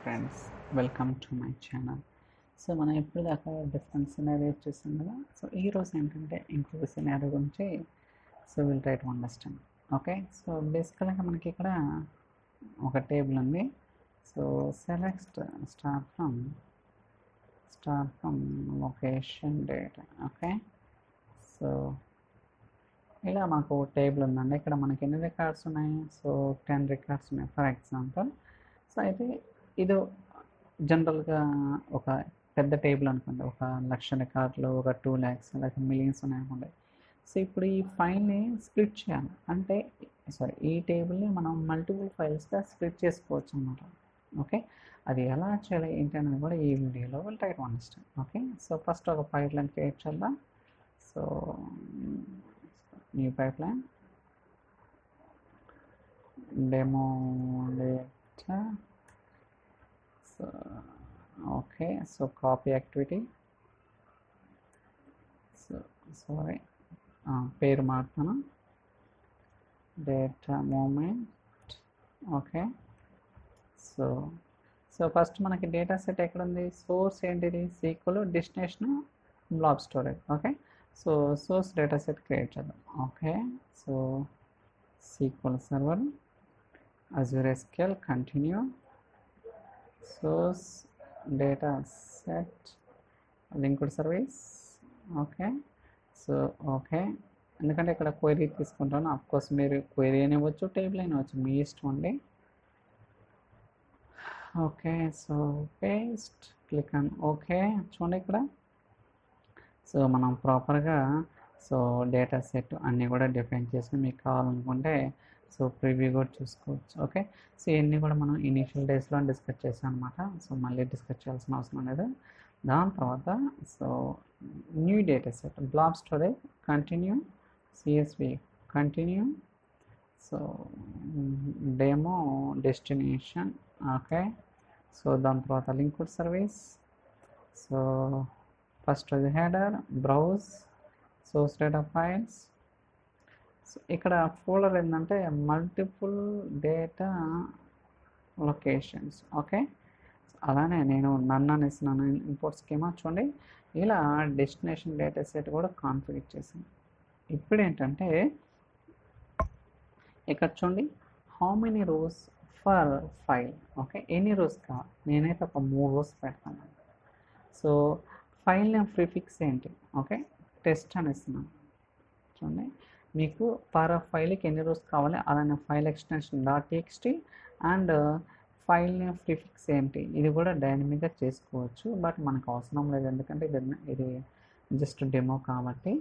Friends, welcome to my channel. So మనం ఇప్పుడు దాకా డిఫరెంట్ సినారియో చూసాం కదా. సో ఈరోజు ఏంటంటే ఇంకొక సినారియో గురించి will try to understand. Okay, so బేసికల్గా మనకి ఇక్కడ ఒక టేబుల్ ఉంది. So select start from location data. Okay, so ఇలా మనకు టేబుల్ ఉందండి. ఇక్కడ మనకి ఎన్ని రికార్డ్స్ ఉన్నాయి? సో 10 రికార్డ్స్ ఉన్నాయి ఫర్ ఎగ్జాంపుల్. సో అయితే ఇది జనరల్గా ఒక పెద్ద టేబుల్ అనుకోండి, ఒక 1,00,000 రికార్డులు, ఒక 2 lakhs లేక మిలియన్స్ ఉన్నాయనుకోండి. సో ఇప్పుడు ఈ ఫైల్ని స్ప్లిట్ చేయాలి అంటే ఈ టేబుల్ని మనం మల్టిపుల్ ఫైల్స్గా స్ప్లిట్ చేసుకోవచ్చు అన్నమాట. ఓకే, అది ఎలా చేయాలి ఏంటి అనేది కూడా ఈ వీడియోలో will try to understand. Okay, so first ఒక పైప్లైన్ క్రియేట్ చేద్దాం. So new pipeline demo data. So okay, so copy activity. So sorry, పేరు మారుతాను, data movement. Okay, so first మనకి డేటా సెట్ ఎక్కడ ఉంది? సోర్స్ ఏంటిది? SQL, destination blob storage. Okay, so source data set create చేద్దాం. Okay, so SQL server, Azure SQL, continue, source data set, linked service. Okay, so okay, ఎందుకంటే ఇక్కడ query తీసుకుంటాను. Of course మీరు query అనేవచ్చు, table అనేవచ్చు, మీ ఇష్టం అండి. Okay, so paste, click on okay. చూడండి ఇక్కడ సో మనం ప్రాపర్గా డేటా సెట్ అన్నీ కూడా డిఫైన్ చేసి మీకు కావాలనుకుంటే ప్రివ్యూ కూడా చూసుకోవచ్చు. ఓకే, సో ఇవన్నీ కూడా మనం ఇనీషియల్ డేస్లో డిస్కస్ చేసాం అనమాట. సో మళ్ళీ డిస్కస్ చేయాల్సిన అవసరం లేదు. దాని తర్వాత new data set, blob storage, continue, CSV, continue, so demo destination. Okay, so దాని తర్వాత లింక్డ్ సర్వీస్. సో ఫస్ట్ అది header, browse, source data files. So ఇక్కడ ఫోల్డర్ ఏంటంటే మల్టిపుల్ డేటా లొకేషన్స్. ఓకే, అలానే నేను నన్ను అనేసినాను ఇంపోర్ట్ స్కీమా. చూడండి ఇలా డెస్టినేషన్ డేటా సెట్ కూడా కాన్ఫిగర్ చేసాను. ఇప్పుడు ఏంటంటే ఇక్కడ చూడండి how many rose for file. Okay, ఎన్ని రోస్ కావాలి? నేనైతే ఒక 3 రోస్ పెడతాను. సో ఫైల్ నేమ్ ప్రిఫిక్స్ ఏంటి? ఓకే, టెస్ట్ అని ఇస్తున్నాను. చూడండి మీకు పర్ ఫైల్కి ఎన్ని రోస్ కావాలి, అలానే file extension .txt and file name prefix ఏంటి, ఇది కూడా డైనమిక్గా చేసుకోవచ్చు. బట్ మనకు అవసరం లేదు, ఎందుకంటే ఇది జస్ట్ డెమో కాబట్టి.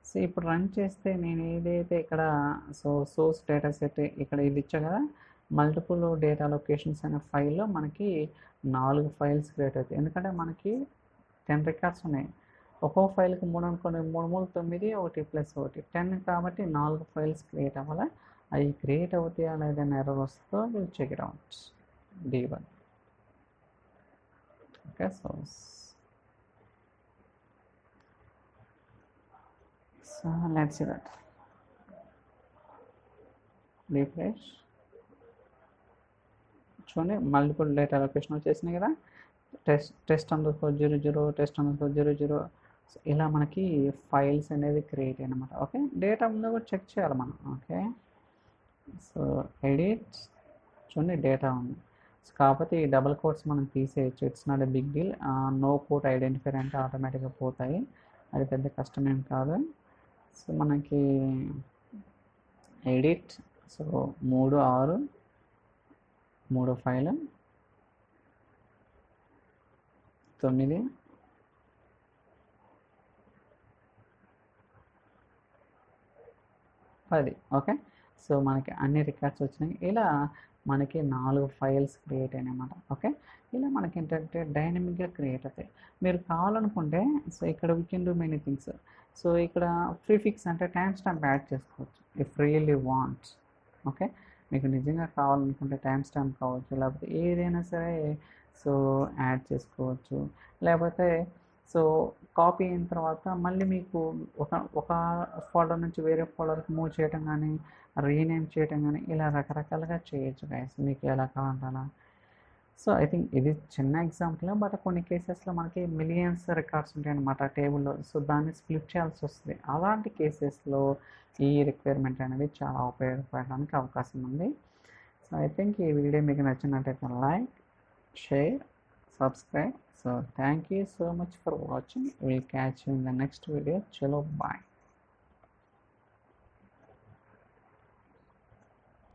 సో ఇప్పుడు రన్ చేస్తే నేను ఏదైతే ఇక్కడ సోర్స్ డేటా సెట్ ఇక్కడ ఇది ఇచ్చా కదా, మల్టిపుల్ డేటా లొకేషన్స్ అనే ఫైల్లో మనకి 4 ఫైల్స్ క్రియేట్ అవుతాయి. ఎందుకంటే మనకి 10 రికార్డ్స్ ఉన్నాయి. ఒక్కో ఫైల్కి 3 అనుకోండి, 3 3 9, 1 + 1 10 కాబట్టి 4 ఫైల్స్ క్రియేట్ అవ్వాలి. అవి క్రియేట్ అవుతాయా లేదని ఎర్రర్ వస్తుందో will check it out. D1. Okay, so let's see that. Refresh. చూడండి మల్టిపుల్ డేటా లొకేషన్ వచ్చేసినాయి కదా. Test _00, test _00. ఇలా మనకి ఫైల్స్ అనేవి క్రియేట్ అయ్యాయి. ఓకే, డేటా ముందు కూడా చెక్ చేయాలి మనం. Okay, so edit. చూడండి డేటా ఉంది, కాకపోతే ఈ డబుల్ కోట్స్ మనం తీసేయచ్చు. It's not a big deal. No quote identifier అంటే ఆటోమేటిక్గా పోతాయి, అది పెద్ద కష్టమేం కాదు. సో మనకి edit. So 3 6 3 file 9 10. Okay, so మనకి అన్ని రికార్డ్స్ వచ్చినాయి. ఇలా మనకి 4 ఫైల్స్ క్రియేట్ అయినాయన్నమాట. ఓకే, ఇలా మనకి ఏంటంటే డైనమిక్గా క్రియేట్ అవుతాయి. మీరు కావాలనుకుంటే సో ఇక్కడ we can do many things. So ఇక్కడ ప్రిఫిక్స్ అంటే టైం స్టాంప్ యాడ్ చేసుకోవచ్చు ఇఫ్ రియల్లీ వాంట్స్. ఓకే, మీకు నిజంగా కావాలనుకుంటే టైం స్టాంప్ కావచ్చు, లేకపోతే ఏదైనా సరే యాడ్ చేసుకోవచ్చు. లేకపోతే కాపీ అయిన తర్వాత మళ్ళీ మీకు ఒక ఫోల్డర్ నుంచి వేరే ఫోల్డర్కి మూవ్ చేయడం కానీ, రీనేమ్ చేయడం కానీ, ఇలా రకరకాలుగా చేయొచ్చు గైస్, మీకు ఎలా కావాలంటే అలా. సో ఐ థింక్ ఇది చిన్న ఎగ్జాంపుల్, బట్ కొన్ని కేసెస్లో మనకి మిలియన్స్ రికార్డ్స్ ఉంటాయి అన్నమాట టేబుల్లో. సో దాన్ని స్ప్లిట్ చేయాల్సి వస్తుంది. అలాంటి కేసెస్లో ఈ రిక్వైర్మెంట్ అనేది చాలా ఉపయోగపడడానికి అవకాశం ఉంది. సో ఐ థింక్ ఈ వీడియో మీకు నచ్చినట్టయితే like, share, subscribe. So thank you so much for watching. We'll catch you in the next video. Chalo, bye.